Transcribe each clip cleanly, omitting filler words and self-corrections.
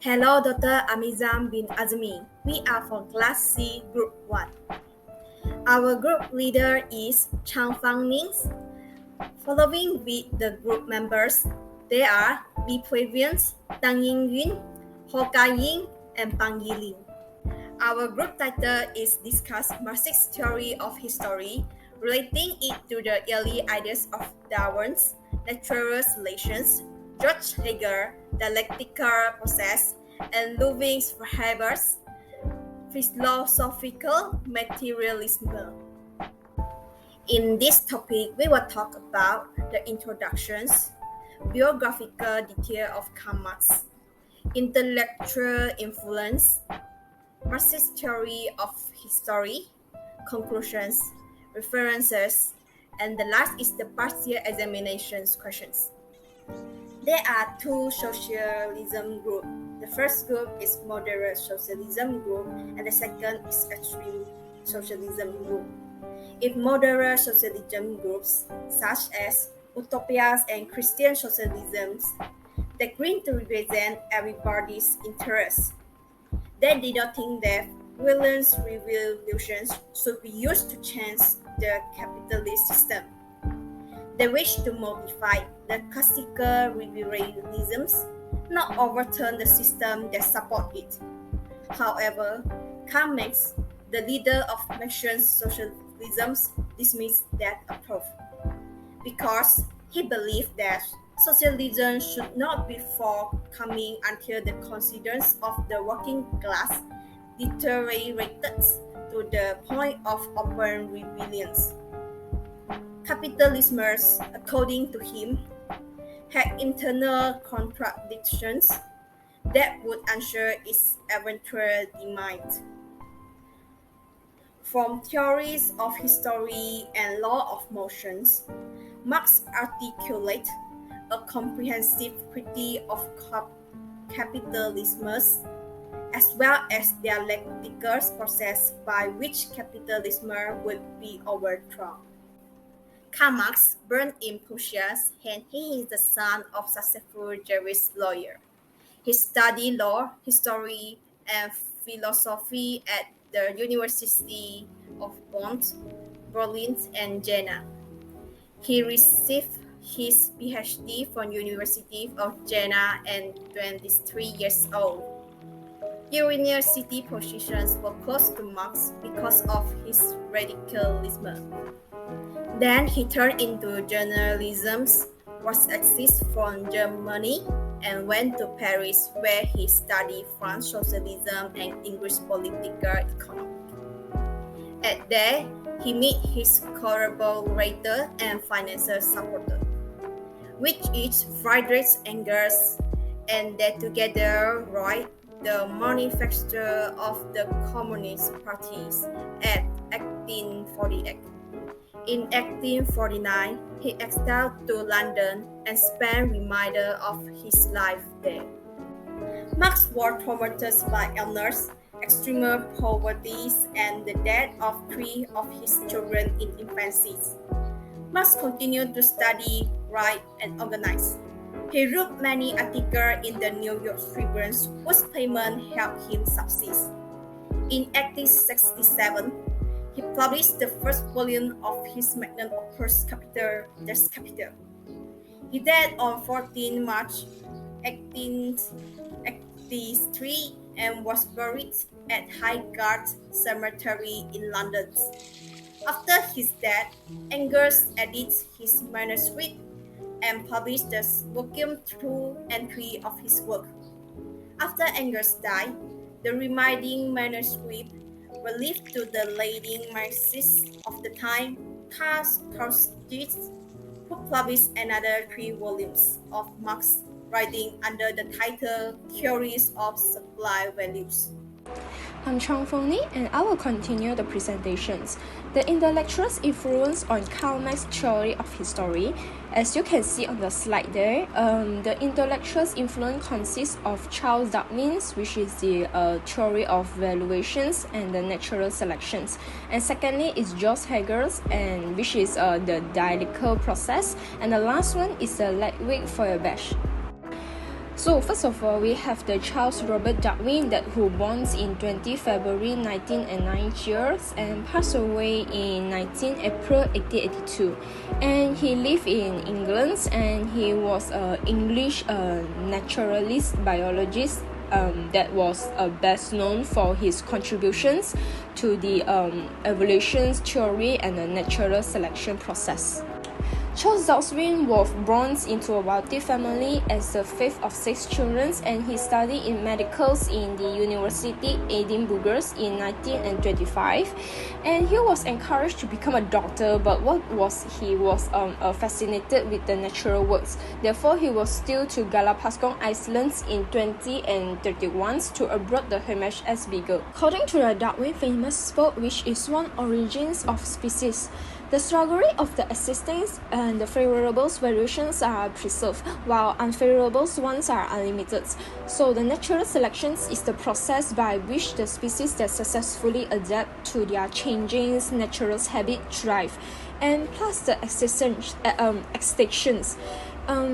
Hello, Dr. Amizam bin Arzemi. We are from Class C, Group 1. Our group leader is Chang Foong Ni. Following with the group members, they are Lee Phei Vian, Tang Yin Yun, Hoo Kam Ying, and Pang Yi Lyn. Our group title is Discuss Marxist Theory of History, relating it to the early ideas of Darwin's natural relations, George Hegel's dialectical process, and Ludwig Weber's philosophical materialism. In this topic, we will talk about the introductions, biographical detail of Karl Marx, intellectual influence, Marxist theory of history, conclusions, references, and the last is the partial examinations questions. There are two socialism groups. The first group is moderate socialism group, and the second is extreme socialism group. In moderate socialism groups, such as utopias and Christian socialisms, they claim to represent everybody's interests. They did not think that violent revolutions should be used to change the capitalist system. They wish to modify the classical liberalisms, not overturn the system that support it. However, Karl Marx, the leader of Marxian socialism, dismissed that approach because he believed that socialism should not be forthcoming until the concerns of the working class deteriorated to the point of open rebellion. Capitalism, according to him, had internal contradictions that would ensure its eventual demise. From theories of history and law of motions, Marx articulates a comprehensive critique of capitalism as well as the dialectical process by which capitalism would be overthrown. Karl Marx born in Prussia, and he is the son of a successful Jewish lawyer. He studied law, history, and philosophy at the University of Bonn, Berlin, and Jena. He received his PhD from University of Jena at 23 years old. University positions were close to Marx because of his radicalism. Then he turned into journalism, was exiled from Germany, and went to Paris, where he studied French socialism and English political economy. At there, he met his collaborator and financial supporter, which is Friedrich Engels, and they together wrote the Manifesto of the Communist Parties at 1848. In 1849, he exiled to London and spent the remainder of his life there. Marx was traumatized by illness, extreme poverty, and the death of 3 of his children in infancy. Marx continued to study, write, and organize. He wrote many articles in the New York Tribune, whose payment helped him succeed. In 1867, he published the first volume of his magnum opus Capital, Das Kapital. He died on 14 March 1883 and was buried at Highgate Cemetery in London. After his death, Engels edited his manuscript and published the volume 2 and 3 of his work. After Engels died, the remaining manuscript were left to the leading Marxists of the time, Karl Marx, who published another 3 volumes of Marx writing under the title Theories of Supply Values. I'm Chang Foong Ni, and I will continue the presentations. The intellectual's influence on Karl Marx's theory of history. As you can see on the slide there, the intellectual's influence consists of Charles Darwin's, which is the theory of valuations and the natural selections. And secondly is George Hegel's, and which is the dialectical process. And the last one is Ludwig Feuerbach. So first of all, we have the Charles Robert Darwin who born in 20 February 1909 years and passed away in 19 April 1882. And he lived in England and he was an English naturalist biologist that was best known for his contributions to the evolution theory and the natural selection process. Charles Darwin was born into a wealthy family as the fifth of 6 children, and he studied in medicals in the University Edinburgh in 1925. And he was encouraged to become a doctor, but he was fascinated with the natural worlds. Therefore, he was still to Galapagos Islands in 20 and 31 to abroad the Hamish as Beagle. According to the Darwin famous book, which is one origins of species, the struggle of the existence and the favorable variations are preserved, while unfavorable ones are unlimited. So the natural selection is the process by which the species that successfully adapt to their changing natural habit thrive, and plus the extinctions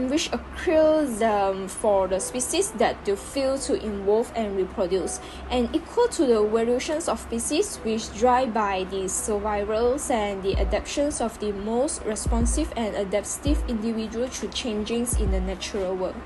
which occurs for the species that do fail to evolve and reproduce, and equal to the variations of species which drive by the survivals and the adaptations of the most responsive and adaptive individual to changes in the natural world.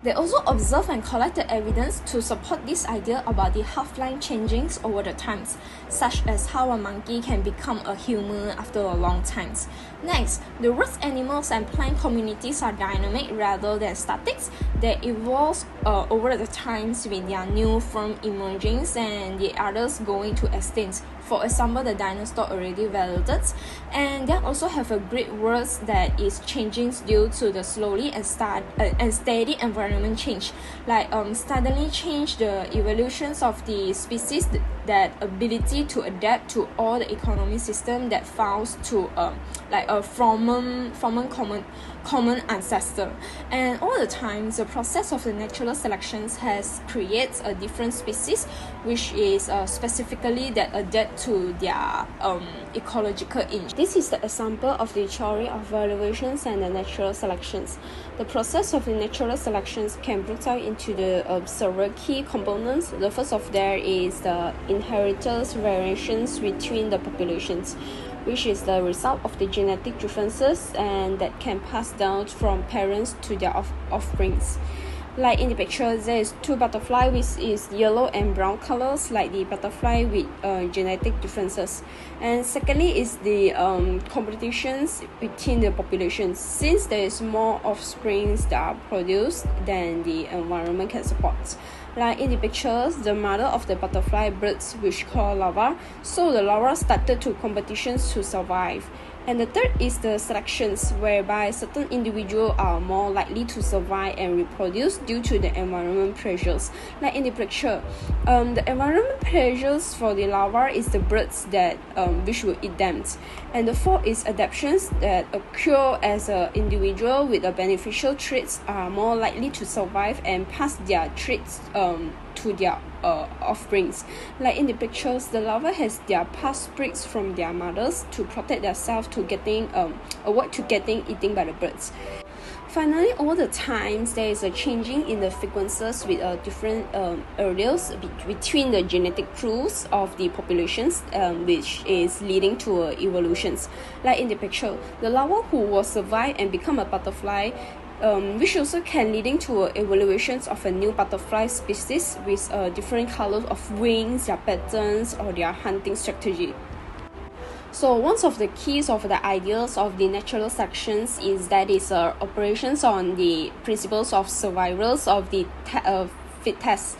They also observe and collect the evidence to support this idea about the half-life changings over the times, such as how a monkey can become a human after a long time. Next, the roots animals and plant communities are dynamic rather than static. They evolve over the times with their new form emerging and the others going to extinct. For example, the dinosaur already validated, and they also have a great world that is changing due to the slowly and steady environment change, like suddenly change the evolutions of the species that ability to adapt to all the economic system that founds to like a common ancestor. And all the time, the process of the natural selections has created a different species, which is specifically that adapt to their ecological age. This is the example of the theory of variations and the natural selections. The process of the natural selections can break down into the several key components. The first of there is the inheritance variations between the populations, which is the result of the genetic differences and that can pass down from parents to their offsprings. Like in the picture, there is 2 butterflies which is yellow and brown colors, like the butterfly with genetic differences. And secondly is the competitions between the populations, since there is more offsprings that are produced than the environment can support. Like in the pictures, the mother of the butterfly birds, which called larva, so the larva started to competitions to survive. And the third is the selections, whereby certain individuals are more likely to survive and reproduce due to the environment pressures. Like in the picture, the environment pressures for the larva is the birds that which will eat them. And the fourth is adaptations that occur as an individual with a beneficial traits are more likely to survive and pass their traits to their offsprings. Like in the pictures, the larva has their past sprigs from their mothers to protect themselves to avoid getting eaten by the birds. Finally, over the times, there is a changing in the frequencies with different areas between the genetic pools of the populations, which is leading to evolutions. Like in the picture, the larva who will survive and become a butterfly, which also can leading to evaluations of a new butterfly species with different colors of wings, their patterns, or their hunting strategy. So one of the keys of the ideas of the natural selections is that is operations on the principles of survivals of the fittest,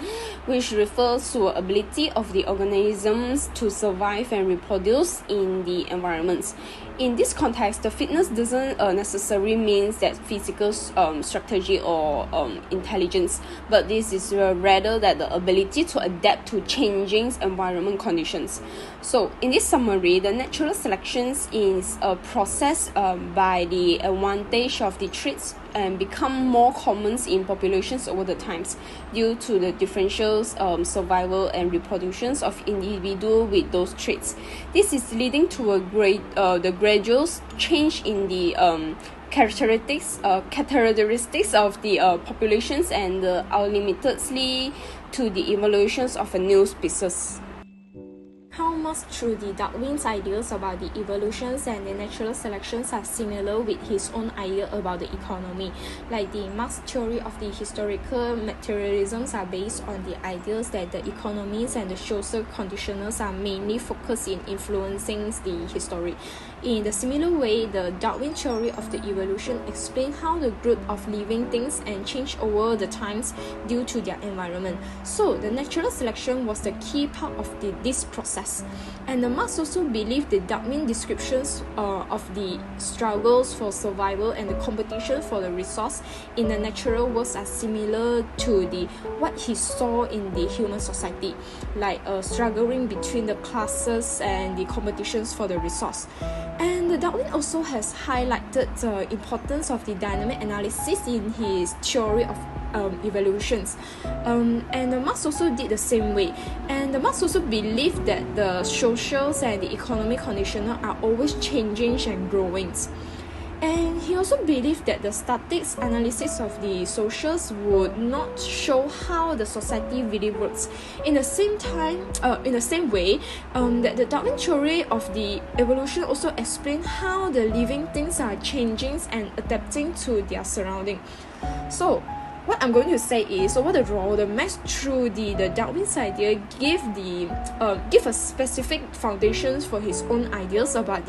which refers to ability of the organisms to survive and reproduce in the environments. In this context, the fitness doesn't necessarily mean that physical strategy or intelligence, but this is rather that the ability to adapt to changing environment conditions. So in this summary, the natural selections is a process by the advantage of the traits and become more common in populations over the times due to the differential survival and reproductions of individuals with those traits. This is leading to a the gradual change in the characteristics of the populations and are limitedly to the evolutions of a new species. How much true the Darwin's ideas about the evolutions and the natural selections are similar with his own idea about the economy. Like the Marx theory of the historical materialisms are based on the ideas that the economies and the social conditioners are mainly focused in influencing the history. In the similar way, the Darwin theory of the evolution explains how the group of living things and change over the times due to their environment. So the natural selection was the key part of this process. And Marx also believed the Darwin descriptions of the struggles for survival and the competition for the resource in the natural world are similar to what he saw in the human society, like struggling between the classes and the competitions for the resource. And Darwin also has highlighted the importance of the dynamic analysis in his theory of evolutions, and Marx also did the same way. And Marx also believed that the socials and the economic conditions are always changing and growing. And he also believed that the statics analysis of the socials would not show how the society really works. In the same way, that the Darwin theory of the evolution also explained how the living things are changing and adapting to their surrounding. So what I'm going to say is, over the role, the Marx through the Darwin's idea give a specific foundations for his own ideas about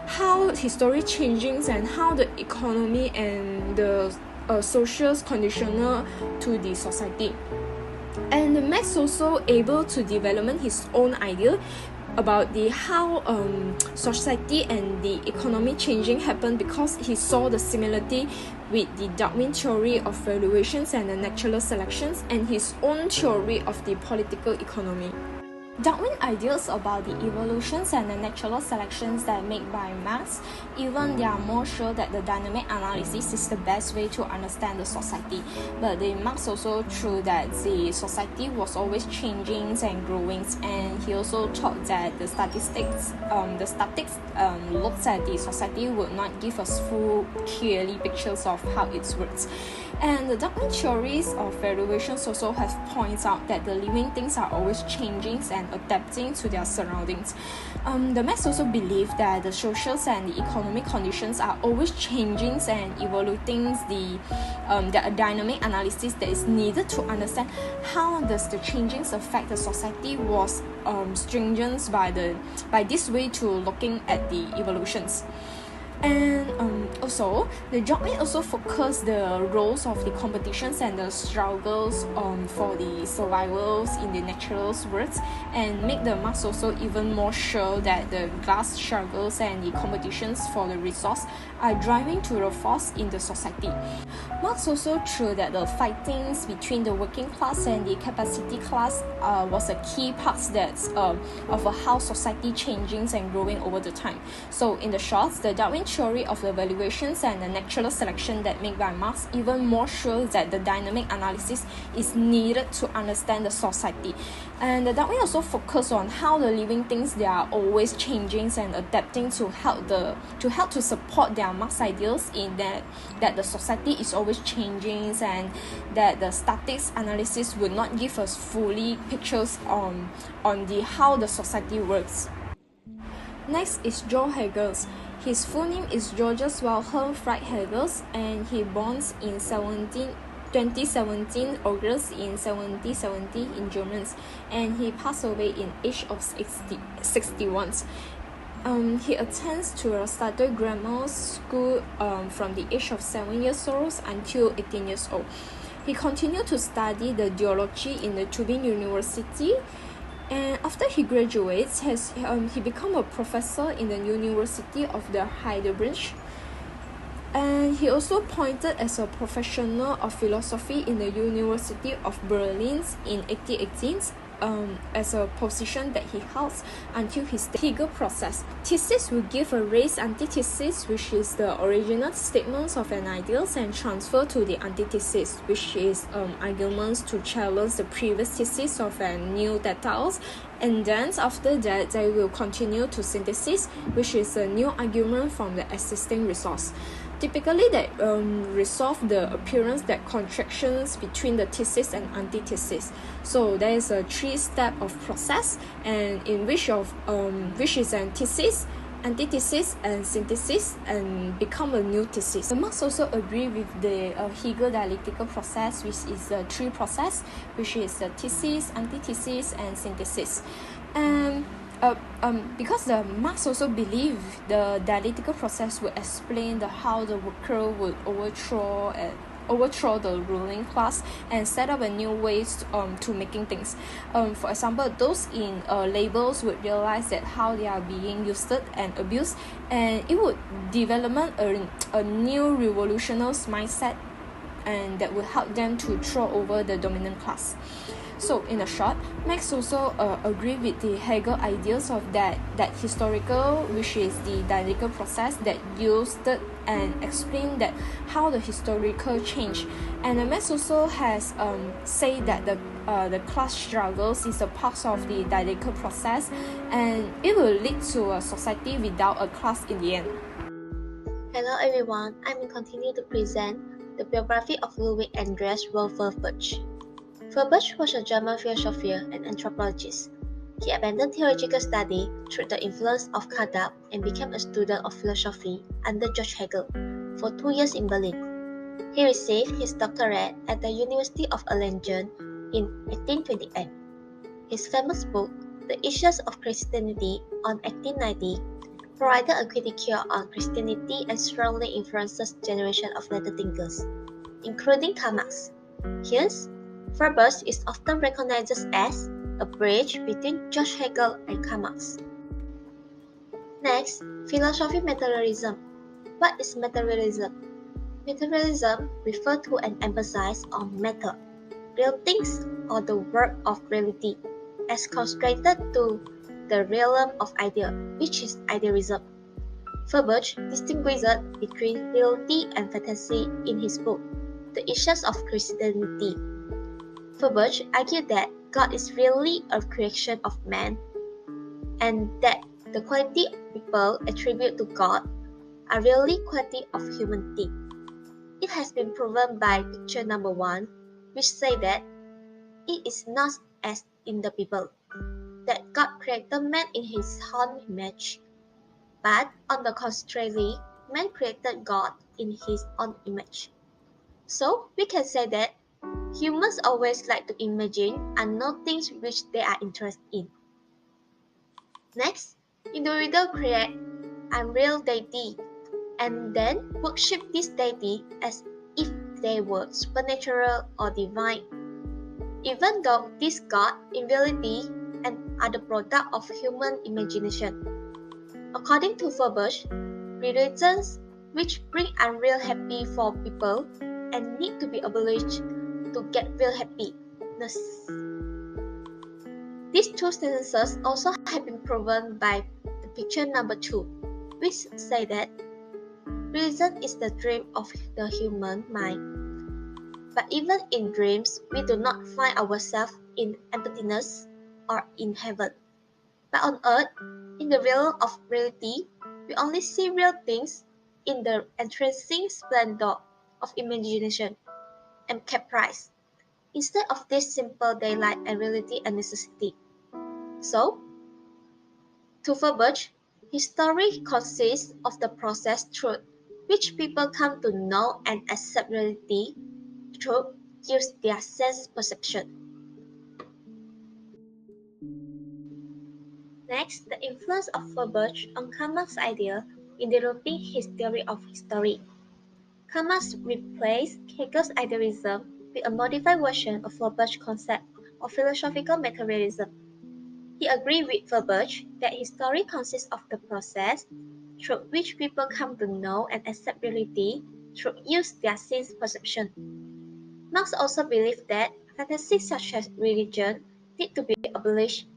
how history changing and how the economy and the social conditioner to the society. And Marx also able to develop his own idea about how society and the economy changing happened because he saw the similarity with the Darwin theory of valuations and the natural selections and his own theory of the political economy. Darwin ideas about the evolutions and the natural selections that made by Marx, even they are more sure that the dynamic analysis is the best way to understand the society. But the Marx also true that the society was always changing and growing, and he also thought that the statistics looks at the society would not give us full clearly pictures of how it works. And the Darwin theories of valuations also have points out that the living things are always changing and adapting to their surroundings. The Marx also believe that the social and the economic conditions are always changing and evaluating the dynamic analysis that is needed to understand how does the changings affect the society was stringent by this way to looking at the evolutions. And also, the Darwin also focused the roles of the competitions and the struggles for the survivals in the natural world, and make the Marx also even more sure that the class struggles and the competitions for the resource are driving to the force in the society. Marx also true that the fightings between the working class and the capacity class was a key part of how society changing and growing over the time. So in the short, the Darwin theory of the valuations and the natural selection that made by Marx even more sure that the dynamic analysis is needed to understand the society. And the Darwin also focus on how the living things they are always changing and adapting to help to support their Marx ideas in that the society is always changing and that the statics analysis would not give us fully pictures on how the society works. Next is George Hegel. His full name is Georges Wilhelm Friedrich Hegel, and he born in 2017 August in 1770 in Germany, and he passed away in age of 61. He attends to a started grammar school from the age of 7 years old until 18 years old. He continued to study the theology in the Tübingen University. And after he graduates, he became a professor in the University of the Heidelberg. And he also appointed as a professional of philosophy in the University of Berlin in 1818 as a position that he holds until his Hegel process. Thesis will give a race antithesis, which is the original statements of an ideal, and transfer to the antithesis, which is arguments to challenge the previous thesis of a new details. And then after that, they will continue to synthesis, which is a new argument from the existing resource. typically they resolve the appearance that contractions between the thesis and antithesis. So there is a 3-step of process, and in which is an thesis, antithesis, and synthesis, and become a new thesis. Marx also agree with the Hegel dialectical process, which is a 3 process, which is the thesis, antithesis, and synthesis. And because the Marx also believe the dialectical process would explain how the worker would overthrow the ruling class and set up a new ways to making things. For example, those in labels would realize that how they are being used and abused, and it would develop a new revolutionary mindset, and that will help them to throw over the dominant class. So in a short, Marx also agree with the Hegel ideas of that historical, which is the dialectical process that used and explain that how the historical change. And Marx also has said that the class struggles is a part of the dialectical process, and it will lead to a society without a class in the end. Hello everyone, I will continue to present the biography of Ludwig Andreas Rolf Furbusch. Furbusch was a German philosopher and anthropologist. He abandoned theoretical study through the influence of Karl and became a student of philosophy under George Hegel for 2 years in Berlin. He received his doctorate at the University of Erlangen in 1828. His famous book, The Issues of Christianity, on 1890, provided a critique on Christianity and strongly influences generation of later thinkers, including Karl Marx. Hence, Furbusch is often recognized as a bridge between George Hegel and Karl Marx. Next, philosophy materialism. What is materialism? Materialism refers to an emphasis on matter, real things, or the work of reality, as constrained to the realm of idea, which is idealism. Furbusch distinguished between reality and fantasy in his book, The Issues of Christianity. Furbusch argued that God is really a creation of man, and that the quality people attribute to God are really quality of humanity. It has been proven by picture number 1, which say that it is not as in the people, that God created man in his own image, but on the contrary, man created God in his own image. So we can say that humans always like to imagine and know things which they are interested in. Next, individuals create a real deity and then worship this deity as if they were supernatural or divine, even though this God in reality and are the product of human imagination. According to Furbusch, religions which bring unreal happy for people and need to be abolished to get real happiness. These 2 sentences also have been proven by the picture number 2, which say that religion is the dream of the human mind. But even in dreams, we do not find ourselves in emptiness or in heaven. But on earth, in the realm of reality, we only see real things in the entrancing splendor of imagination and caprice, instead of this simple daylight and reality and necessity. So, to Furbusch, history consists of the process through which people come to know and accept reality through use their sense perception. Next, the influence of Furbusch on Karl Marx's idea in developing his theory of history. Karl Marx replaced Hegel's idealism with a modified version of Furbusch's concept of philosophical materialism. He agreed with Furbusch that history consists of the process through which people come to know and accept reality through use their sense perception. Marx also believed that fantasies such as religion need to be abolished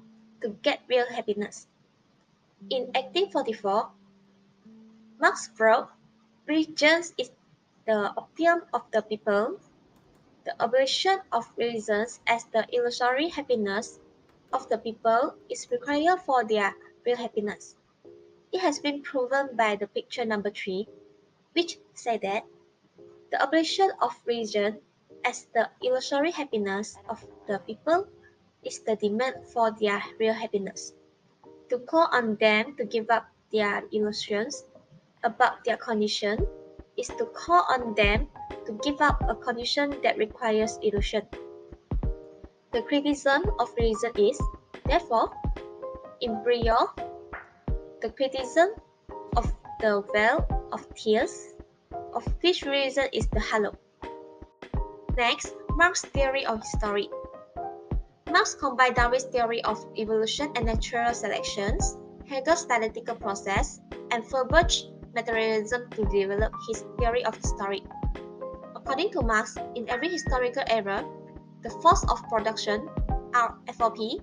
to get real happiness. In 1844, Marx wrote, "Religion is the opium of the people. The abolition of religions as the illusory happiness of the people is required for their real happiness." It has been proven by the picture number 3, which say that the operation of religion as the illusory happiness of the people is the demand for their real happiness. To call on them to give up their illusions about their condition is to call on them to give up a condition that requires illusion. The criticism of religion is, therefore, embryo, the criticism of the well of tears, of which religion is the halo. Next, Marx's theory of history. Marx combined Darwin's theory of evolution and natural selections, Hegel's dialectical process, and Feuerbach's materialism to develop his theory of history. According to Marx, in every historical era, the force of production, FOP,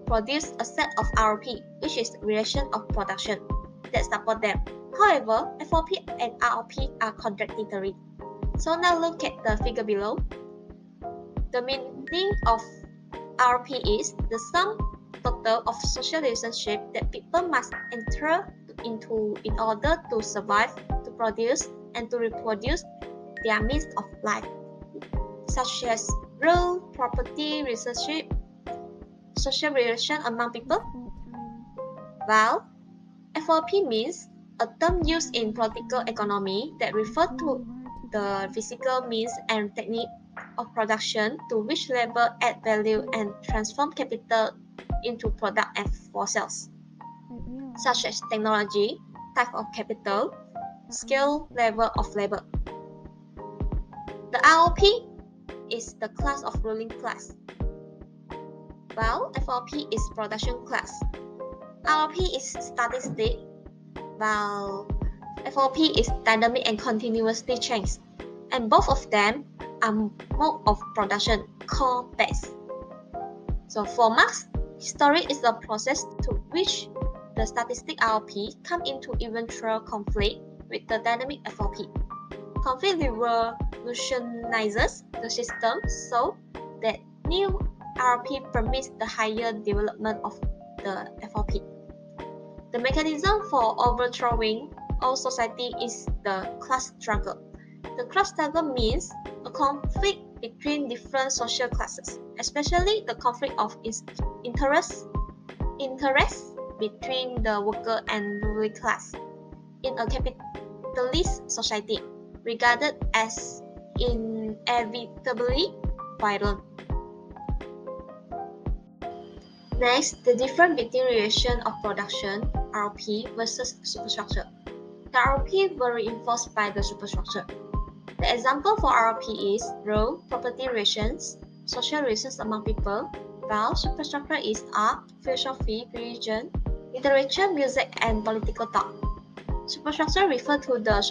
produce a set of ROP, which is relation of production, that support them. However, FOP and ROP are contradictory. So now look at the figure below. The meaning of ROP is the sum total of social relationships that people must enter into in order to survive, to produce, and to reproduce their means of life, such as rule, property, relationship, social relation among people. While FOP means a term used in political economy that refers to the physical means and technique of production to which labor add value and transform capital into product and for sales, such as technology, type of capital, skill, level of labor. The ROP is the class of ruling class, while FOP is production class. ROP is statistic, while FOP is dynamic and continuously changed, and both of them are mode of production called base. So for Marx, history is a process to which the statistic ROP come into eventual conflict with the dynamic FOP. Conflict revolutionizes the system so that new ROP permits the higher development of the FOP. The mechanism for overthrowing all society is the class struggle. The class struggle means a conflict between different social classes, especially the conflict of interest between the worker and ruling class in a capitalist society, regarded as inevitably violent. Next, the difference between relation of production, ROP, versus superstructure. The ROP were reinforced by the superstructure. The example for ROP is role, property relations, social relations among people, while superstructure is art, philosophy, religion, literature, music, and political thought. Superstructure refers to the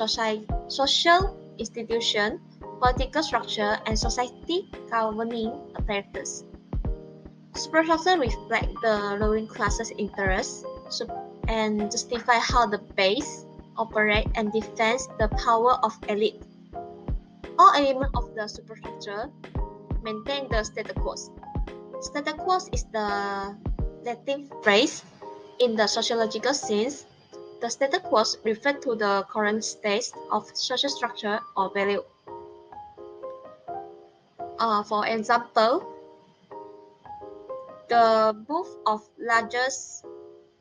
social institution, political structure, and society governing apparatus. Superstructure reflects the ruling class's interests and justify how the base operate and defends the power of elite. All elements of the superstructure maintain the status quo. Status quo is the Latin phrase in the sociological sense. The status quo refers to the current state of social structure or value. For example, the move of largest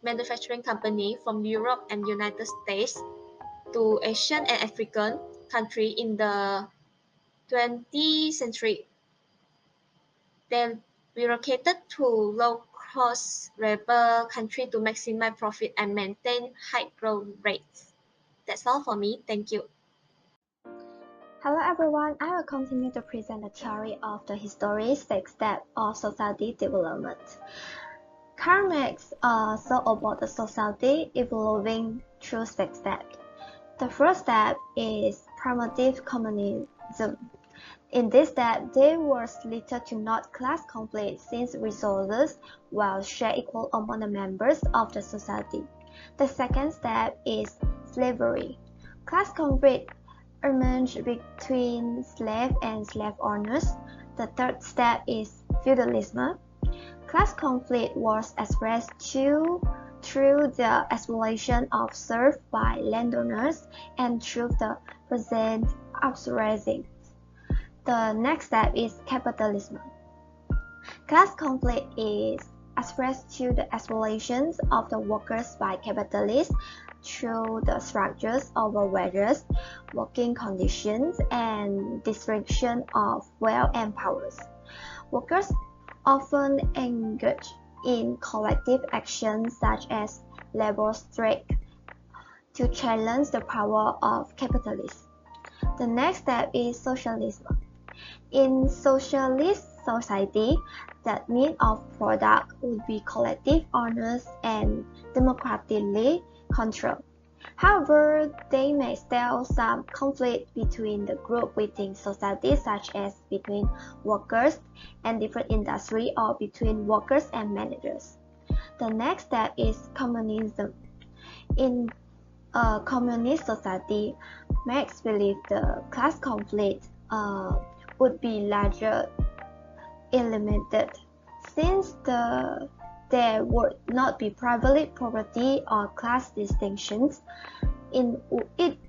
manufacturing company from Europe and United States to Asian and African countries in the 20th century. They relocated to low-cost labor countries to maximize profit and maintain high growth rates. That's all for me. Thank you. Hello everyone, I will continue to present the theory of the historic 6 steps of society development. Karl Marx saw about the society evolving through 6 steps. The first step is primitive communism. In this step, there was little to not class conflict since resources were shared equal among the members of the society. The second step is slavery. Class conflict emerged between slave and slave owners. The third step is feudalism. Class conflict was expressed through through the exploitation of serf by landowners and through the present uprising. The next step is capitalism. Class conflict is expressed through the exploitations of the workers by capitalists through the structures over wages, working conditions, and distribution of wealth and powers. Workers often engage in collective actions such as labor strike to challenge the power of capitalists. The next step is socialism. In socialist society, the means of product would be collective owners and democratically controlled. However, they may still some conflict between the group within society, such as between workers and different industry or between workers and managers. The next step is communism. In a communist society, Marx believed the class conflict would be larger eliminated, since there would not be private property or class distinctions.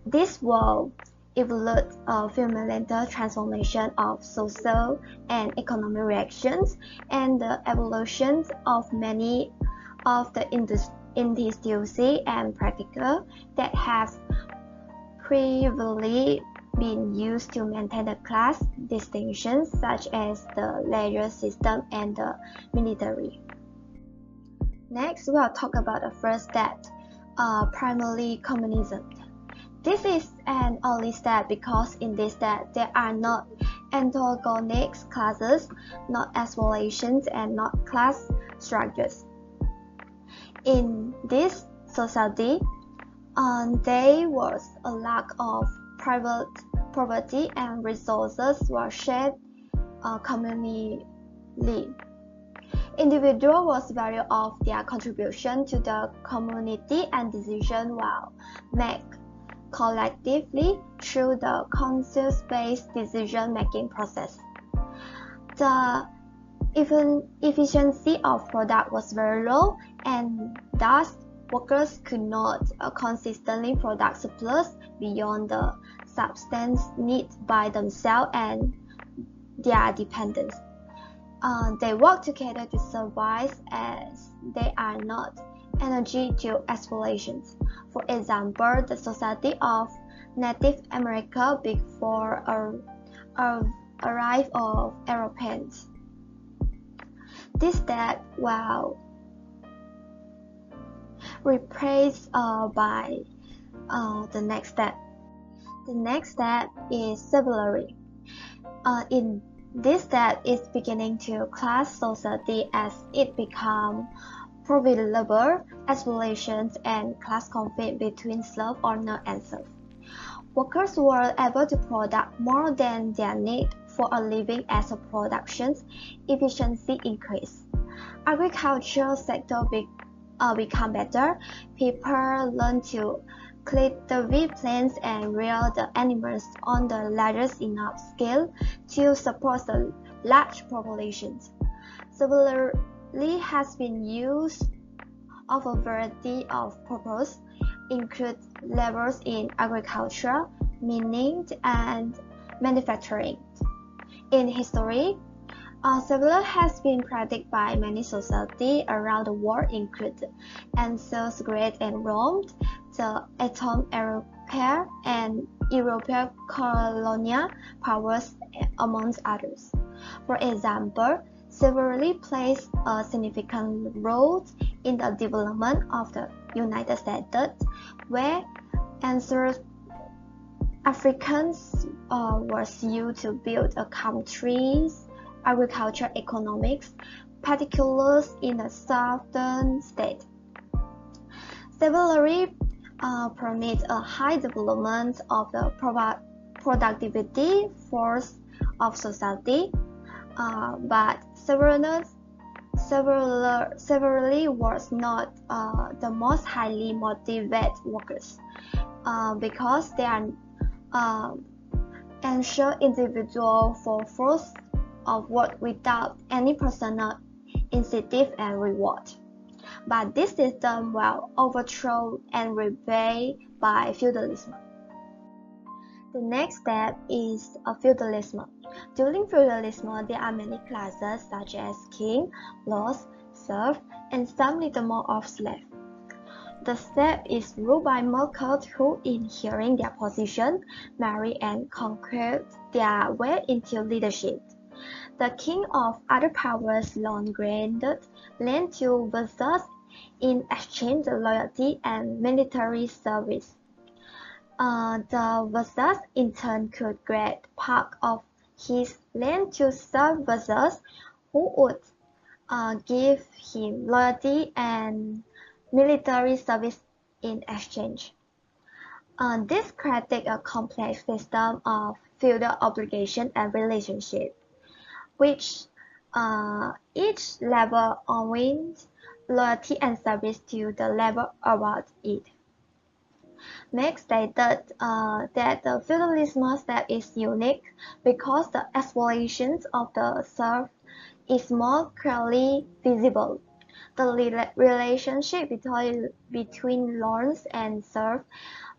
This will evolve a fundamental transformation of social and economic reactions and the evolutions of many of the institutions and practices that have previously been used to maintain the class distinctions, such as the legal system and the military. Next, we'll talk about the first step, primarily communism. This is an early step because in this step there are not antagonistic classes, not exploitations, and not class structures. In this society, there was a lack of private property and resources were shared communally. Individuals was value of their contribution to the community and decision were made collectively through the consensus-based decision-making process. The efficiency of product was very low, and thus workers could not consistently produce surplus beyond the substance needed by themselves and their dependents. They work together to survive as they are not energy to exploitations. For example, the society of Native America before arrival of Europeans. This step will replaced by the next step. The next step is slavery. In this step is beginning to class society as it become profitable exploitations and class conflict between slave owner and serf. Workers were able to produce more than their need for a living as a production efficiency increased. Agricultural sector become better. People learn to cultivate plants and rear the animals on the largest enough scale to support the large populations. Slavery has been used of a variety of purposes, include labors in agriculture, mining, and manufacturing. In history, slavery has been practiced by many societies around the world, including ancient Greece and Rome, the ancient European and European colonial powers, amongst others. For example, slavery plays a significant role in the development of the United States, where ancient Africans was used to build a country's agricultural economics, particularly in the southern states. Slavery permits a high development of the productivity force of society, but slavery was not the most highly motivated workers because they are ensure individual for force of work without any personal incentive and reward. but this system was overthrown and replaced by feudalism. The next step is feudalism. During feudalism, there are many classes such as king, lords, serf, and some little more of slave. The step is ruled by merchants who, inheriting their position, marry and conquer their way into leadership. The king of other powers long granted land to vassals in exchange for loyalty and military service. The vassals in turn could grant part of his land to serve vassals who would give him loyalty and military service in exchange. This created a complex system of feudal obligation and relationship, which each level owes loyalty and service to the level above it. Marx stated that the feudalism step is unique because the exploitation of the serf is more clearly visible. The relationship between lords and serfs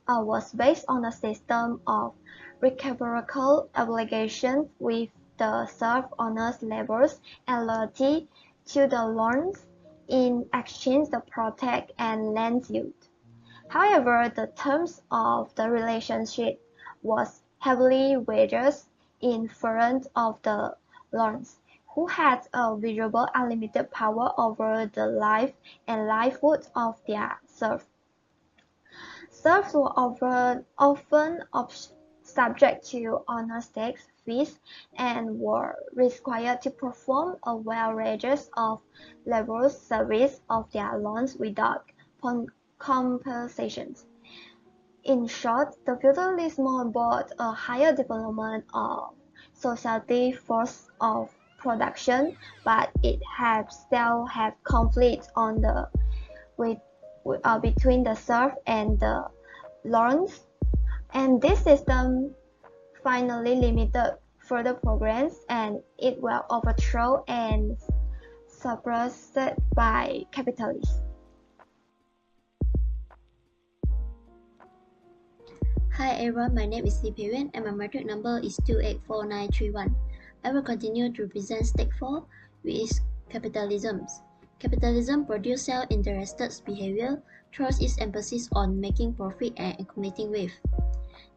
was based on a system of reciprocal obligations, with the serf honors labors and loyalty to the lords in exchange for protect and land use. However, the terms of the relationship was heavily weighted in favor of the lords, who had a visible unlimited power over the life and livelihood of their serfs. Serfs were often subject to honor tax fees and were required to perform a wide range of laborious service of their lords without compensations. In short, the feudalism brought a higher development of society force of production, but it had still had conflicts on the between the serf and the lords, and this system finally limited further progress, and it was overthrown and suppressed by capitalists. Hi everyone, my name is Lee Phei Vian and my metric number is 284931. I will continue to present step 4, which is capitalism. Capitalism produces self-interested behavior through its emphasis on making profit and accumulating wealth.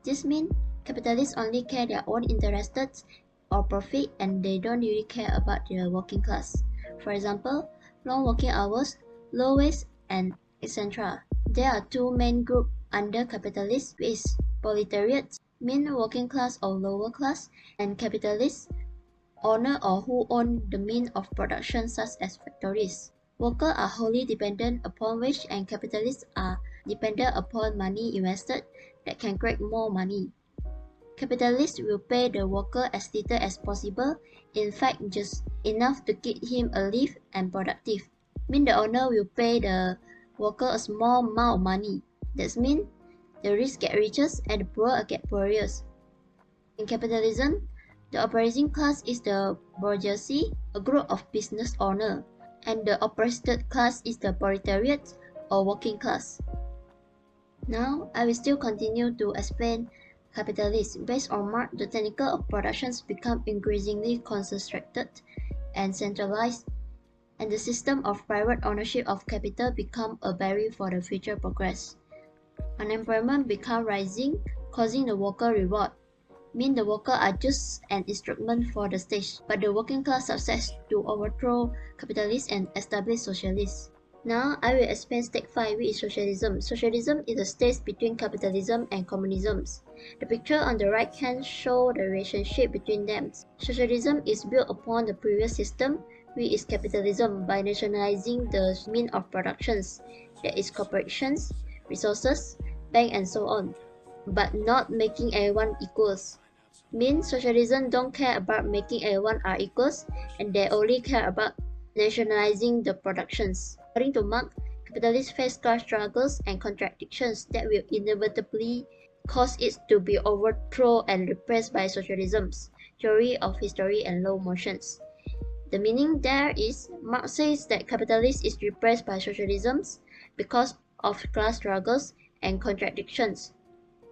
This means capitalists only care their own interests or profit, and they don't really care about the working class. For example, long working hours, low wage, and etc. There are two main groups under capitalists, which is proletariat, mean working class or lower class, and capitalists, owner or who own the means of production such as factories. Workers are wholly dependent upon wage, and capitalists are dependent upon money invested that can create more money. Capitalists will pay the worker as little as possible, in fact just enough to keep him alive and productive. Mean the owner will pay the worker a small amount of money. That means the rich get richer and the poor get poorer. In capitalism, the operating class is the bourgeoisie, a group of business owners, and the oppressed class is the proletariat or working class. Now, I will still continue to explain capitalism. Based on Marx, the technique of production become increasingly concentrated and centralized, and the system of private ownership of capital become a barrier for the future progress. Unemployment become rising, causing the worker revolt. Mean the workers are just an instrument for the state, but the working class success to overthrow capitalists and establish socialists. Now I will explain step 5, which is socialism. Socialism is a state between capitalism and communism. The picture on the right hand shows the relationship between them. Socialism is built upon the previous system, which is capitalism, by nationalizing the means of production, that is corporations, resources, bank, and so on, but not making everyone equals. Means socialism don't care about making everyone are equals, and they only care about nationalizing the productions. According to Marx, capitalists face class struggles and contradictions that will inevitably cause it to be overthrown and repressed by socialism's theory of history and law motions. The meaning there is Marx says that capitalism is repressed by socialism because of class struggles and contradictions.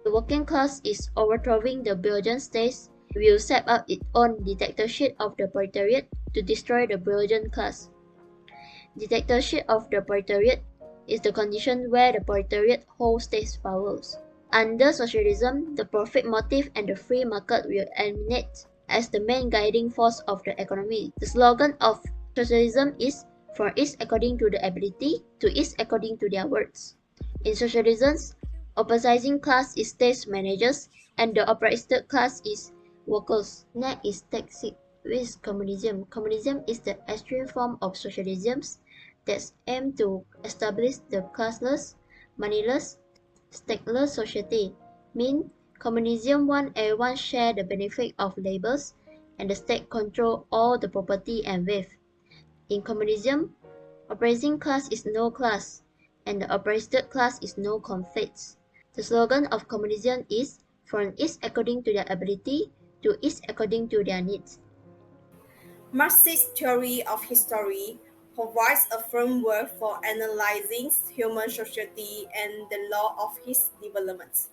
The working class is overthrowing the Belgian state, will set up its own dictatorship of the proletariat to destroy the Belgian class. Dictatorship of the proletariat is the condition where the proletariat holds state powers. Under socialism, the profit motive and the free market will eliminate as the main guiding force of the economy. The slogan of socialism is "For each according to the ability, to each according to their words." In socialism, opposing class is state managers and the oppressed class is workers. Next is taxing with communism. Communism is the extreme form of socialism that aims to establish the classless, moneyless, stateless society. Mean communism wants everyone share the benefit of labors and the state control all the property and wealth. In communism, oppressing class is no class, and the oppressed class is no conflict. The slogan of communism is "From each according to their ability, to each according to their needs." Marxist theory of history provides a framework for analyzing human society and the law of its development.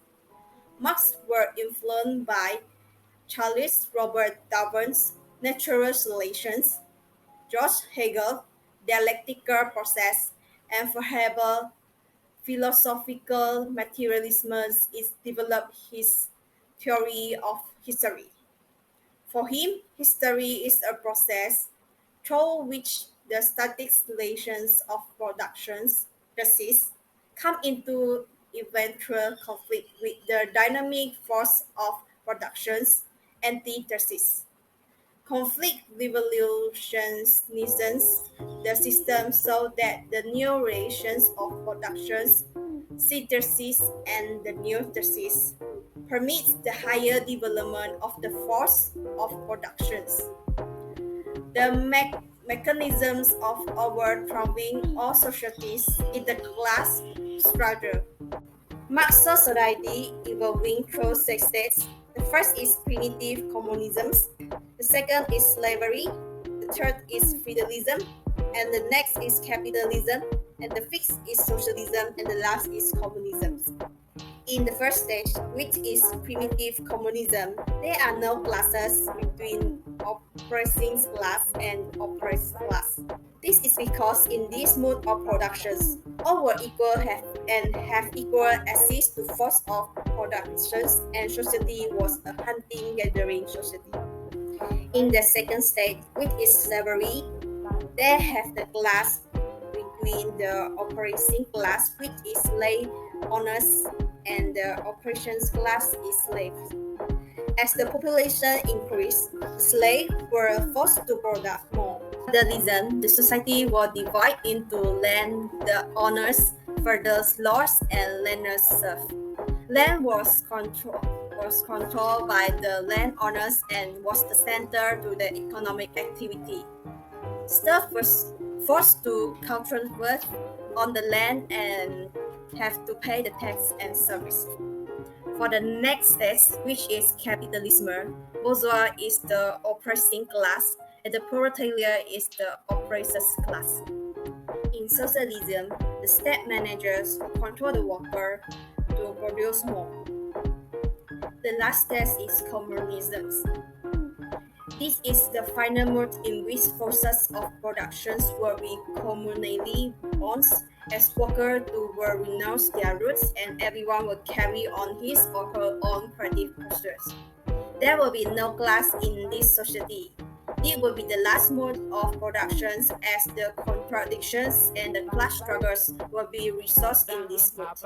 Marx was influenced by Charles Robert Darwin's natural relations, George Hegel's dialectical process, and for Hegel, philosophical materialism is developed his theory of history. For him, history is a process through which the static relations of productions, thesis, come into eventual conflict with the dynamic force of productions, antithesis. Conflict revolutionizes the system so that the new relations of productions, synthesis, and the new thesis permits the higher development of the force of productions. The mechanisms of overthrowing all societies in the class struggle. Marxist society evolving through six states. The first is primitive communism, the second is slavery, the third is feudalism, and the next is capitalism, and the fifth is socialism, and the last is communism. In the first stage, which is primitive communism, there are no classes between oppressing class and oppressed class. This is because in this mode of productions, all were equal and have equal access to force of productions, and society was a hunting-gathering society. In the second stage, which is slavery, they have the class between the oppressing class, which is slave owners, and the oppression class is slaves. As the population increased, slaves were forced to produce more. Feudalism, the society was divided into land the owners, further lords, and landers serfs. Land was controlled by the landowners and was the center to the economic activity. Serfs was forced to contribute on the land and have to pay the tax and service. For the next stage, which is capitalism, bourgeois is the oppressing class and the proletariat is the oppressed class. In socialism, the state managers control the worker to produce more. The last stage is communism. This is the final mode in which forces of production will be communally owned, as workers will renounce their roots and everyone will carry on his or her own creative pursuits. There will be no class in this society. It will be the last mode of production as the contradictions and the class struggles will be resolved in this mode.